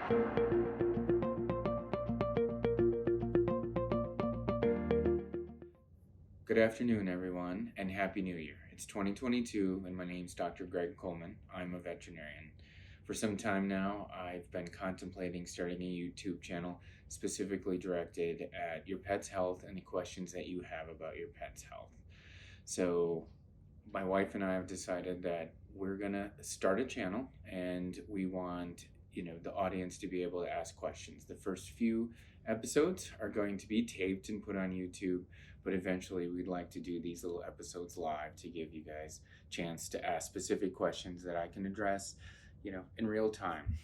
Good afternoon, everyone, and Happy New Year. It's 2022, and my name's Dr. Greg Kuhlman. I'm a veterinarian. For some time now, I've been contemplating starting a YouTube channel specifically directed at your pet's health and the questions that you have about your pet's health. So, my wife and I have decided that we're going to start a channel, and we want the audience to be able to ask questions. The first few episodes are going to be taped and put on YouTube, but eventually we'd like to do these little episodes live to give you guys a chance to ask specific questions that I can address, in real time.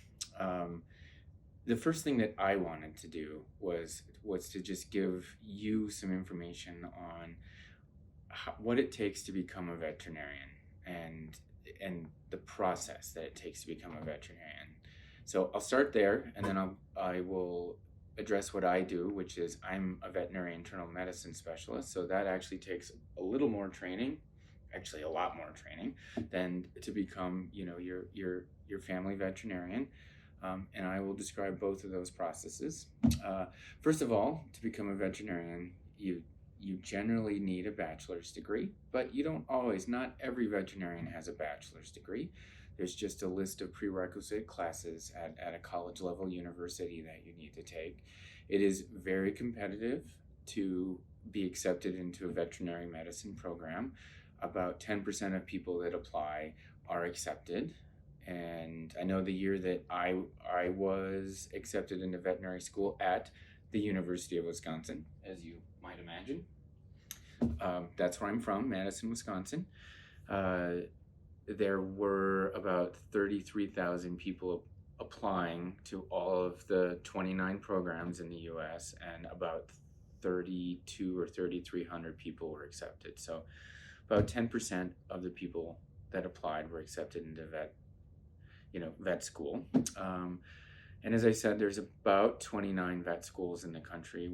The first thing that I wanted to do was to just give you some information on what it takes to become a veterinarian and the process that it takes to become a veterinarian. So I'll start there, and then I will address what I do, which is I'm a veterinary internal medicine specialist. So that actually takes a little more training, actually a lot more training, than to become your family veterinarian. And I will describe both of those processes. First of all, to become a veterinarian, you generally need a bachelor's degree, but you don't always. Not every veterinarian has a bachelor's degree. There's just a list of prerequisite classes at a college level university that you need to take. It is very competitive to be accepted into a veterinary medicine program. About 10% of people that apply are accepted. And I know the year that I was accepted into veterinary school at the University of Wisconsin, as you might imagine. That's where I'm from, Madison, Wisconsin. There were about 33,000 people applying to all of the 29 programs in the U.S., and about 32 or 3,300 people were accepted. So about 10% of the people that applied were accepted into vet school. And as I said, there's about 29 vet schools in the country.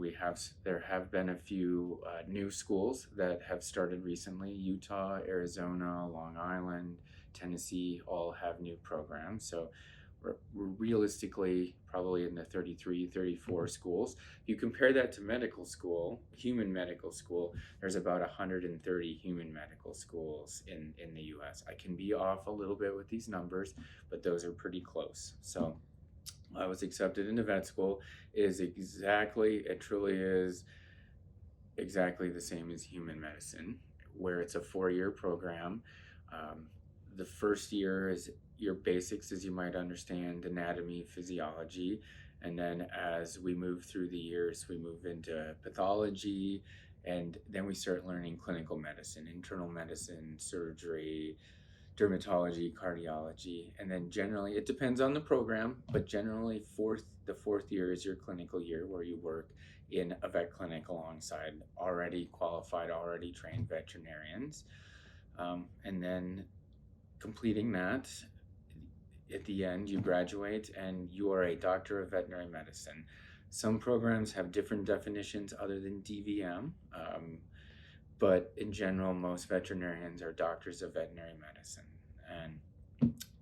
There have been a few new schools that have started recently. Utah, Arizona, Long Island, Tennessee all have new programs. So we're realistically probably in the 33, 34 schools. If you compare that to medical school, human medical school, there's about 130 human medical schools in the U.S. I can be off a little bit with these numbers, but those are pretty close. So I was accepted into vet school. It truly is exactly the same as human medicine, where it's a 4-year program. The first year is your basics, as you might understand, anatomy, physiology, and then as we move through the years, we move into pathology, and then we start learning clinical medicine, internal medicine, surgery, dermatology, cardiology, and then generally, it depends on the program, but generally the fourth year is your clinical year, where you work in a vet clinic alongside already qualified, already trained veterinarians. And then completing that, at the end, you graduate and you are a doctor of veterinary medicine. Some programs have different definitions other than DVM. But in general, most veterinarians are doctors of veterinary medicine. And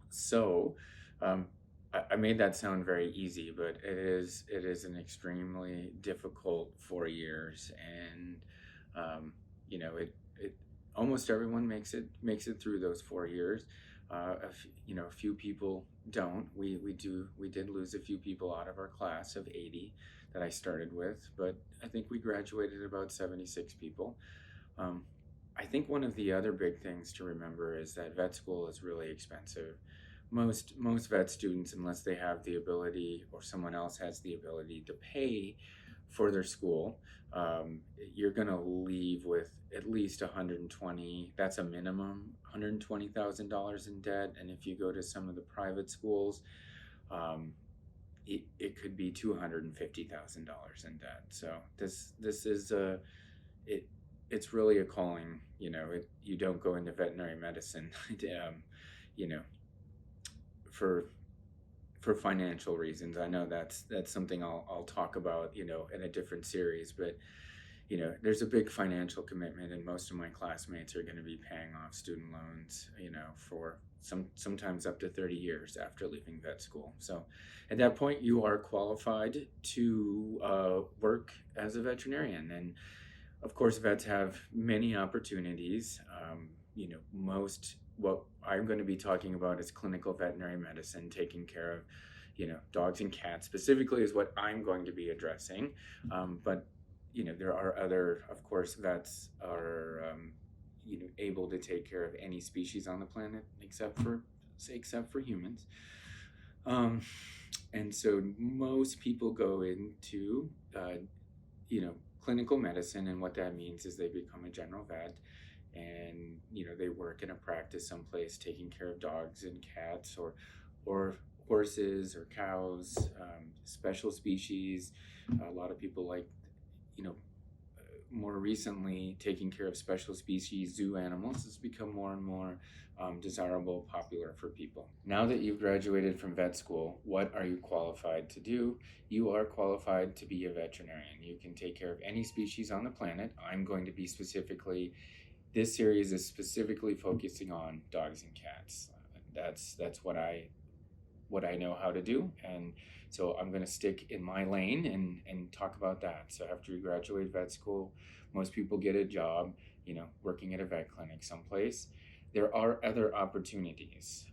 so I made that sound very easy, but it is an extremely difficult 4 years. And, it almost everyone makes it through those 4 years. A few people don't. We did lose a few people out of our class of 80 that I started with, but I think we graduated about 76 people. I think one of the other big things to remember is that vet school is really expensive. Most vet students, unless they have the ability or someone else has the ability to pay for their school, you're going to leave with at least that's a minimum, $120,000 in debt. And if you go to some of the private schools, it could be $250,000 in debt. So this is it's really a calling. You don't go into veterinary medicine, for financial reasons. I know that's something I'll talk about, in a different series, but there's a big financial commitment, and most of my classmates are going to be paying off student loans, for sometimes up to 30 years after leaving vet school. So at that point, you are qualified to work as a veterinarian. And of course, vets have many opportunities. Most what I'm going to be talking about is clinical veterinary medicine, taking care of, dogs and cats specifically is what I'm going to be addressing. But there are other, of course, vets are, able to take care of any species on the planet except for humans. And so most people go into, clinical medicine, and what that means is they become a general vet, and they work in a practice someplace taking care of dogs and cats, or horses or cows, special species. A lot of people like, more recently, taking care of special species zoo animals has become more and more desirable, popular for people. Now that you've graduated from vet school, what are you qualified to do? You are qualified to be a veterinarian. You can take care of any species on the planet. This series is specifically focusing on dogs and cats. That's what I know how to do, and so I'm going to stick in my lane and talk about that. So after you graduate vet school, most people get a job, working at a vet clinic someplace. There are other opportunities.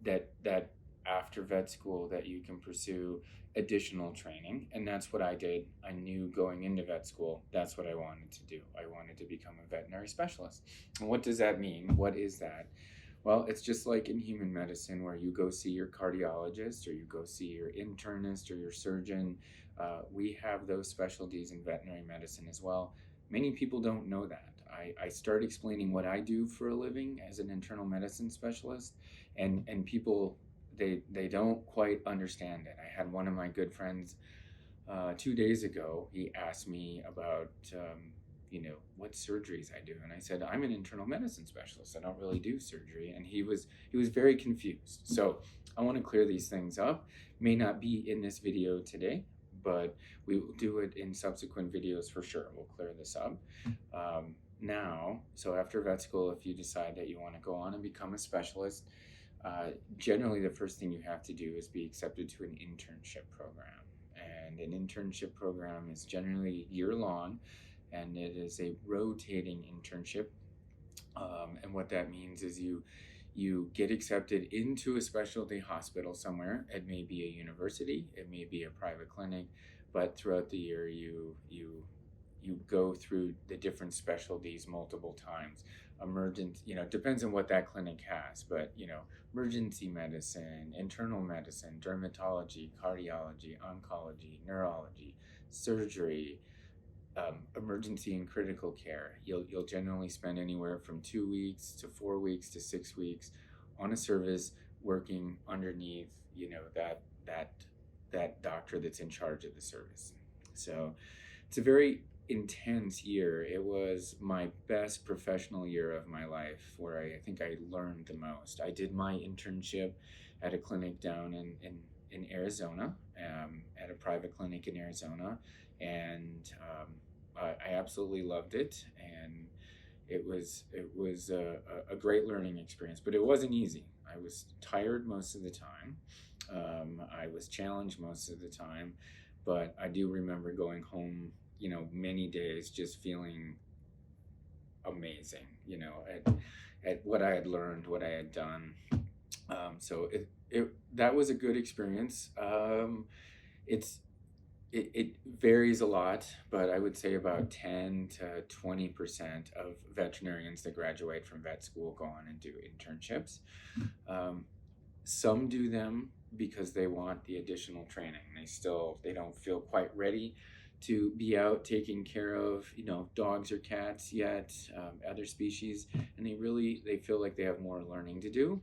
That after vet school that you can pursue additional training, and that's what I did. I knew going into vet school that's what I wanted to do. I wanted to become a veterinary specialist. And what does that mean? What is that? Well, it's just like in human medicine, where you go see your cardiologist, or you go see your internist, or your surgeon. We have those specialties in veterinary medicine as well. Many people don't know that. I start explaining what I do for a living as an internal medicine specialist, and people, they don't quite understand it. I had one of my good friends 2 days ago. He asked me about what surgeries I do, and I said, I'm an internal medicine specialist. I don't really do surgery. And he was very confused. So I want to clear these things up. May not be in this video today, but we will do it in subsequent videos for sure. We'll clear this up. So after vet school, if you decide that you want to go on and become a specialist, generally the first thing you have to do is be accepted to an internship program. And an internship program is generally year-long, and it is a rotating internship. And what that means is you get accepted into a specialty hospital somewhere. It may be a university, it may be a private clinic, but throughout the year you go through the different specialties multiple times. Depends on what that clinic has, but emergency medicine, internal medicine, dermatology, cardiology, oncology, neurology, surgery, emergency and critical care. You'll generally spend anywhere from 2 weeks to 4 weeks to 6 weeks on a service, working underneath that doctor that's in charge of the service. So it's a very intense year. It was my best professional year of my life, where I think I learned the most. I did my internship at a clinic down in Arizona, at a private clinic in Arizona, and I absolutely loved it, and it was a great learning experience. But it wasn't easy. I was tired most of the time. I was challenged most of the time, but I do remember going home, many days just feeling amazing, at what I had learned, what I had done. So that was a good experience. It varies a lot, but I would say about 10 to 20% of veterinarians that graduate from vet school go on and do internships. Some do them because they want the additional training. They don't feel quite ready to be out taking care of dogs or cats yet, other species, and they feel like they have more learning to do.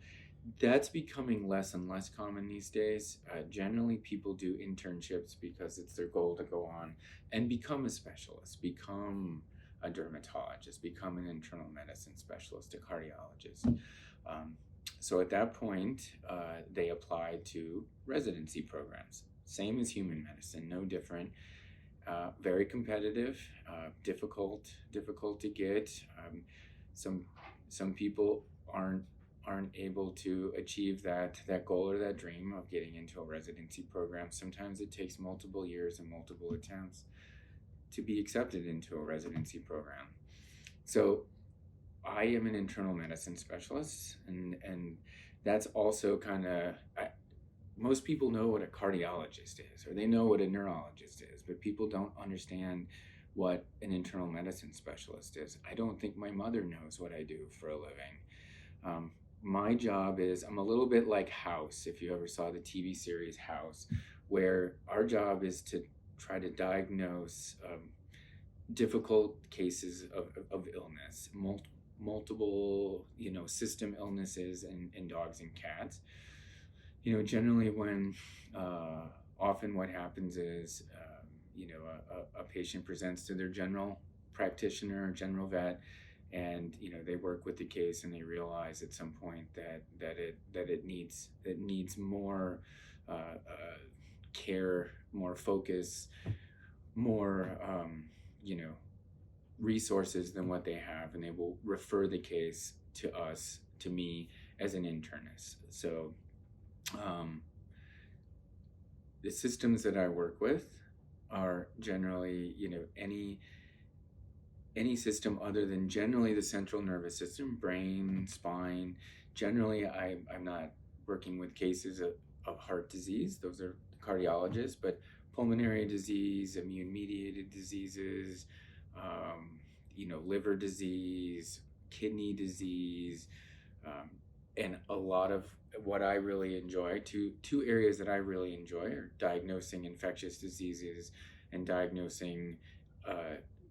That's becoming less and less common these days. Generally, people do internships because it's their goal to go on and become a specialist, become a dermatologist, become an internal medicine specialist, a cardiologist. So at that point, they apply to residency programs. Same as human medicine, no different. very competitive, difficult to get. Some people aren't able to achieve that goal or that dream of getting into a residency program. Sometimes it takes multiple years and multiple attempts to be accepted into a residency program. So I am an internal medicine specialist, and that's also kind of, most people know what a cardiologist is, or they know what a neurologist is, but people don't understand what an internal medicine specialist is. I don't think my mother knows what I do for a living. My job is, I'm a little bit like House, if you ever saw the TV series House, where our job is to try to diagnose difficult cases of illness, multiple, system illnesses in dogs and cats. Generally when, often what happens is, a patient presents to their general practitioner, general vet, and they work with the case, and they realize at some point that it needs more care, more focus, more resources than what they have, and they will refer the case to us, to me as an internist. So the systems that I work with are generally, any system other than generally the central nervous system, brain, spine. Generally, I'm not working with cases of heart disease. Those are cardiologists, but pulmonary disease, immune-mediated diseases, liver disease, kidney disease, and a lot of what I really enjoy, two areas that I really enjoy are diagnosing infectious diseases and diagnosing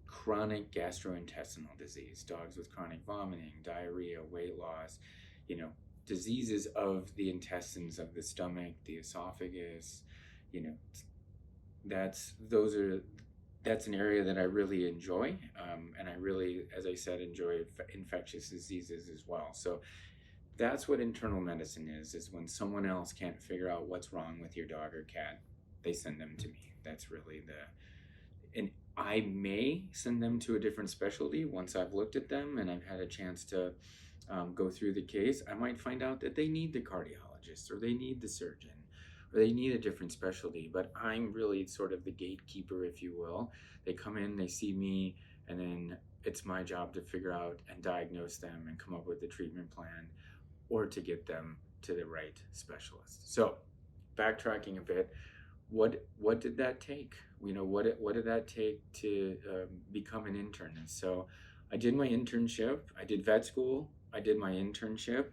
chronic gastrointestinal disease, dogs with chronic vomiting, diarrhea, weight loss, diseases of the intestines, of the stomach, the esophagus. That's an area that I really enjoy, and I really, as I said, enjoy infectious diseases as well. So that's what internal medicine is when someone else can't figure out what's wrong with your dog or cat, they send them to me. That's really and I may send them to a different specialty once I've looked at them and I've had a chance to go through the case. I might find out that they need the cardiologist, or they need the surgeon, or they need a different specialty, but I'm really sort of the gatekeeper, if you will. They come in, they see me, and then it's my job to figure out and diagnose them and come up with a treatment plan, or to get them to the right specialist. So, backtracking a bit, what did that take? What did that take to become an internist? So, I did my internship. I did vet school. I did my internship,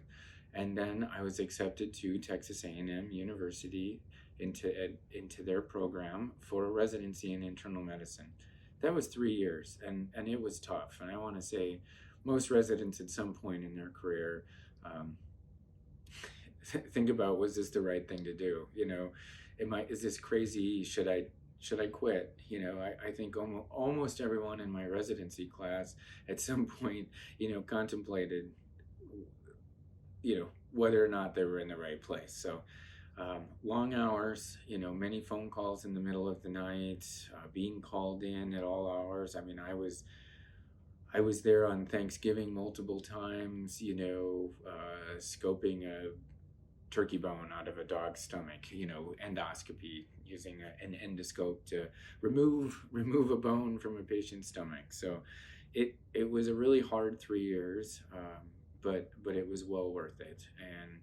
and then I was accepted to Texas A&M University into their program for a residency in internal medicine. That was 3 years, and it was tough. And I want to say, most residents at some point in their career think about, was this the right thing to do? Is this crazy? Should I quit? I think almost everyone in my residency class at some point, contemplated, whether or not they were in the right place. So long hours, many phone calls in the middle of the night, being called in at all hours. I mean, I was there on Thanksgiving multiple times, scoping a turkey bone out of a dog's stomach, endoscopy, using an endoscope to remove a bone from a patient's stomach. So it was a really hard 3 years, but it was well worth it. And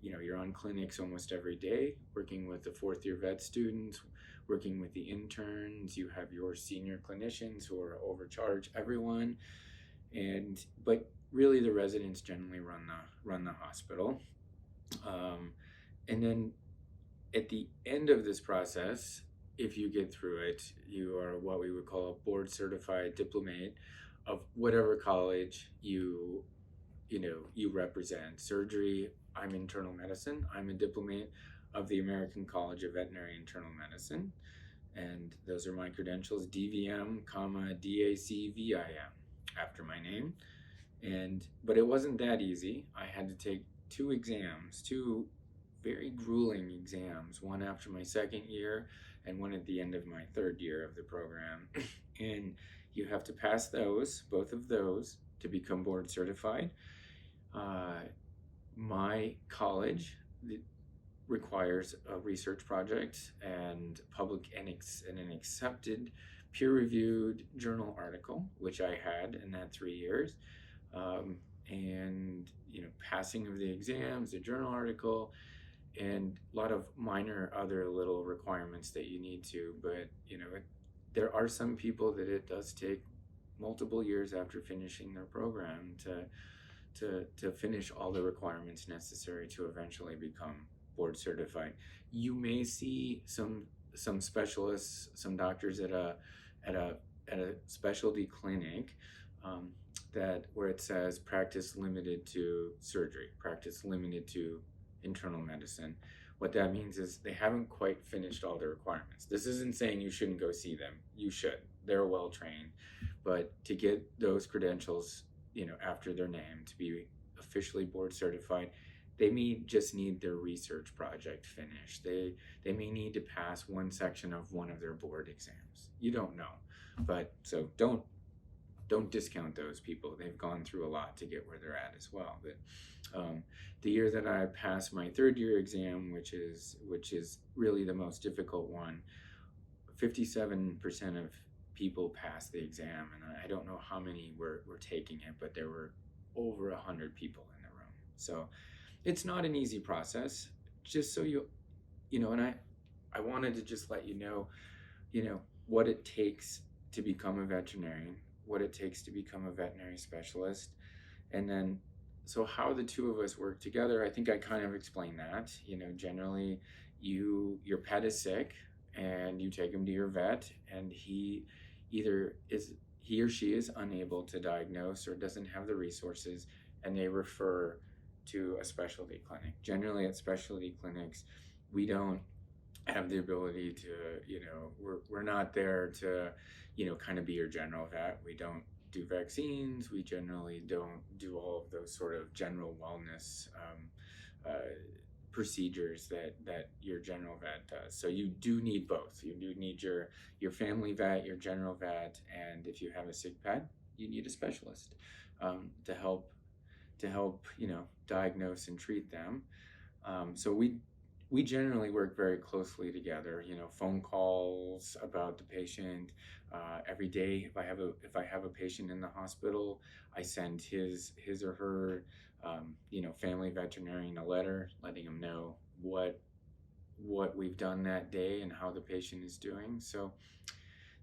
you're on clinics almost every day, working with the 4th-year vet students, working with the interns. You have your senior clinicians who are overcharge everyone, but really the residents generally run the hospital. And then at the end of this process, if you get through it, you are what we would call a board certified diplomate of whatever college you represent. Surgery, I'm internal medicine. I'm a diplomate of the American College of Veterinary Internal Medicine. And those are my credentials, DVM, DACVIM, after my name. But it wasn't that easy. I had to take 2 exams, 2 very grueling exams, one after my second year and one at the end of my third year of the program. And you have to pass those, both of those, to become board certified. My college requires a research project and an accepted peer-reviewed journal article, which I had in that 3 years. And passing of the exams, the journal article, and a lot of minor other little requirements that you need to. But there are some people that it does take multiple years after finishing their program to finish all the requirements necessary to eventually become board certified. You may see some specialists, some doctors at a specialty clinic where it says practice limited to surgery, practice limited to internal medicine. What that means is they haven't quite finished all the requirements. This isn't saying you shouldn't go see them. You should. They're well trained. But to get those credentials, after their name, to be officially board certified, they may just need their research project finished. They may need to pass one section of one of their board exams. You don't know. But so don't discount those people. They've gone through a lot to get where they're at as well. But the year that I passed my third year exam, which is really the most difficult one, 57% of people passed the exam, and I don't know how many were taking it, but there were over 100 people in the room. So it's not an easy process. Just so and I wanted to just let you know what it takes to become a veterinarian, what it takes to become a veterinary specialist, and then so how the two of us work together. I think I kind of explained that. Generally, your pet is sick, and you take him to your vet, and he or she is unable to diagnose or doesn't have the resources, and they refer to a specialty clinic. Generally, at specialty clinics, we don't have the ability to, we're not there to, kind of be your general vet. We don't do vaccines. We generally don't do all of those sort of general wellness procedures that your general vet does. So you do need both. You do need your family vet, your general vet, and if you have a sick pet, you need a specialist to help diagnose and treat them. So we generally work very closely together. Phone calls about the patient every day. If I have a patient in the hospital, I send his or her family veterinarian a letter letting them know what we've done that day and how the patient is doing. So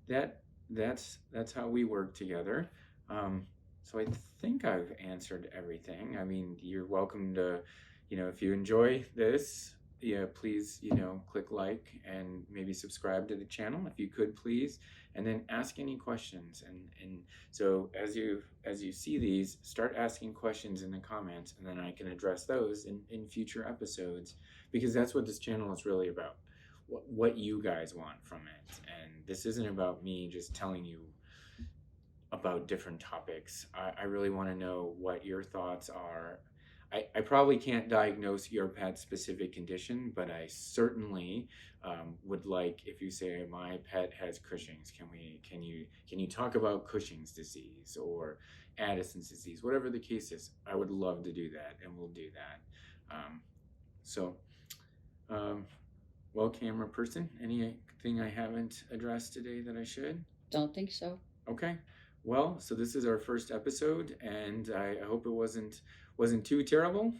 that's how we work together. So I think I've answered everything. I mean, you're welcome to, if you enjoy this, please, click like and maybe subscribe to the channel if you could, please, and then ask any questions. And so as you see these, start asking questions in the comments, and then I can address those in future episodes, because that's what this channel is really about. What you guys want from it. And this isn't about me just telling you about different topics. I really want to know what your thoughts are. I probably can't diagnose your pet's specific condition, but I certainly would like, if you say my pet has Cushing's, can you talk about Cushing's disease or Addison's disease, whatever the case is. I would love to do that, and we'll do that. Well, camera person, anything I haven't addressed today that I should? Don't think so. Okay. Well, so this is our first episode, and I hope it wasn't too terrible.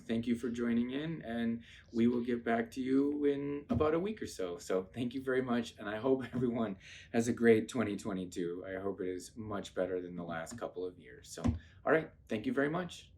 Thank you for joining in, and we will get back to you in about a week or so. So thank you very much, and I hope everyone has a great 2022. I hope it is much better than the last couple of years. So, all right, thank you very much.